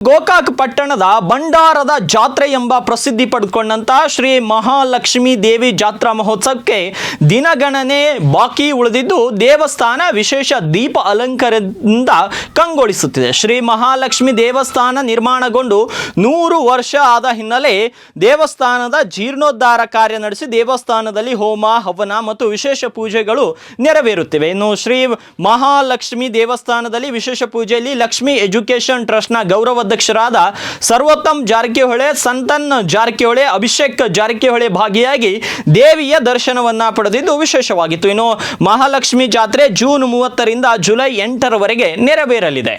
ಗೋಕಾಕ್ ಪಟ್ಟಣದ ಭಂಡಾರದ ಜಾತ್ರೆ ಎಂಬ ಪ್ರಸಿದ್ಧಿ ಪಡೆದುಕೊಂಡಂತ ಶ್ರೀ ಮಹಾಲಕ್ಷ್ಮೀ ದೇವಿ ಜಾತ್ರಾ ಮಹೋತ್ಸವಕ್ಕೆ ದಿನಗಣನೆ ಬಾಕಿ ಉಳಿದಿದ್ದು ದೇವಸ್ಥಾನ ವಿಶೇಷ ದೀಪ ಅಲಂಕಾರದಿಂದ ಕಂಗೊಳಿಸುತ್ತಿದೆ. ಶ್ರೀ ಮಹಾಲಕ್ಷ್ಮಿ ದೇವಸ್ಥಾನ ನಿರ್ಮಾಣಗೊಂಡು 100 ವರ್ಷ ಆದ ಹಿನ್ನೆಲೆ ದೇವಸ್ಥಾನದ ಜೀರ್ಣೋದ್ಧಾರ ಕಾರ್ಯ ನಡೆಸಿ ದೇವಸ್ಥಾನದಲ್ಲಿ ಹೋಮ ಹವನ ಮತ್ತು ವಿಶೇಷ ಪೂಜೆಗಳು ನೆರವೇರುತ್ತಿವೆ. ಇನ್ನು ಶ್ರೀ ಮಹಾಲಕ್ಷ್ಮಿ ದೇವಸ್ಥಾನದಲ್ಲಿ ವಿಶೇಷ ಪೂಜೆಯಲ್ಲಿ ಲಕ್ಷ್ಮಿ ಎಜುಕೇಶನ್ ಟ್ರಸ್ಟ್ನ ಗೌರವ ಅಧ್ಯಕ್ಷರಾದ ಸರ್ವೋತ್ತಮ್ ಜಾರಕಿಹೊಳಿ, ಸಂತನ್ ಜಾರಕಿಹೊಳಿ, ಅಭಿಷೇಕ್ ಜಾರಕಿಹೊಳಿ ಭಾಗಿಯಾಗಿ ದೇವಿಯ ದರ್ಶನವನ್ನ ಪಡೆದಿದ್ದು ವಿಶೇಷವಾಗಿತ್ತು. ಇನ್ನು ಮಹಾಲಕ್ಷ್ಮಿ ಜಾತ್ರೆ ಜೂನ್ 30ರಿಂದ ಜುಲೈ 8ರವರೆಗೆ ನೆರವೇರಲಿದೆ.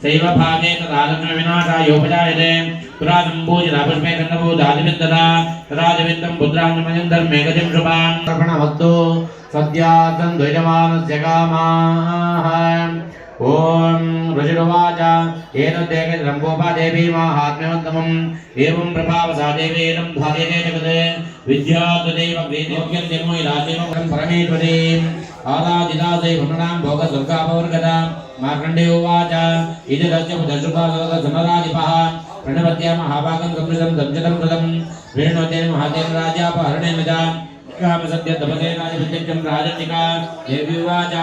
सैव भागे तदालक्ष्मी विनाशायोपजायते पुराजम्बूजिनापुष्पे गन्धभूतादिविन्दता तदादिविन्दं पुत्रान्मयं धर्मेगतिं शुभान् तर्पणमस्तु सद्यातं द्वैतमानस्य कामाः ओम ऋषिरुवाच एतद्देवं गोपादेवी माहात्म्यवत्तमम् एवं प्रभावसा देवीनं धार्यते जगते विद्यादेव वेदयोग्यं देवो इलादेवं परमेश्वरी आराधितासे भ्रमणां भोगदुर्गापवर्गदा मार्कण्डेय उवाच इति तस्य दशुभासनराधिपः प्रणवत्या महाभागं गमृतं दब्जतं कृतं वेणोतेन महातेन राजापहरणेन च कामसद्य तपसेन राजविद्यं राजनिका देवी उवाच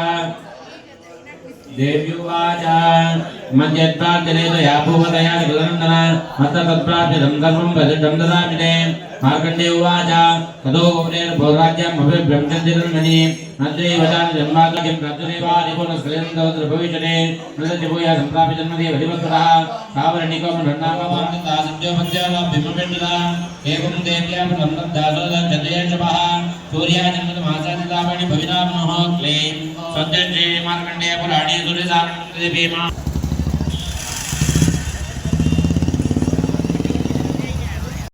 देव्युवाच मध्यत्प्रार्थनेतया भूवतया निबुधनन्दन मत्त तत्प्रार्थ्यं कर्मं प्रतिष्ठं ददामि ते मार्कण्डेय उवाच ततो गोपनेन भोगराज्यम् अभिभ्रंशन्ति नद्रैवचानि जन्माद्यं प्रत्युदेवादिपुनस्कलेन्दवत्र भविष्यते नृतजिभूया सम्प्राप्य जन्मदेव अधिवत्सरः सावरणिकं रण्णाकमानन्दा सत्योपद्यानां बिम्बपेण्डदा एवं देव्यां सम्बद्धासोदं चतुर्यशपः सूर्याजन्मतमासादितावणि भविनाम्नोः क्लें सत्यश्री मार्कण्डेय पुराणे सूर्यसारणं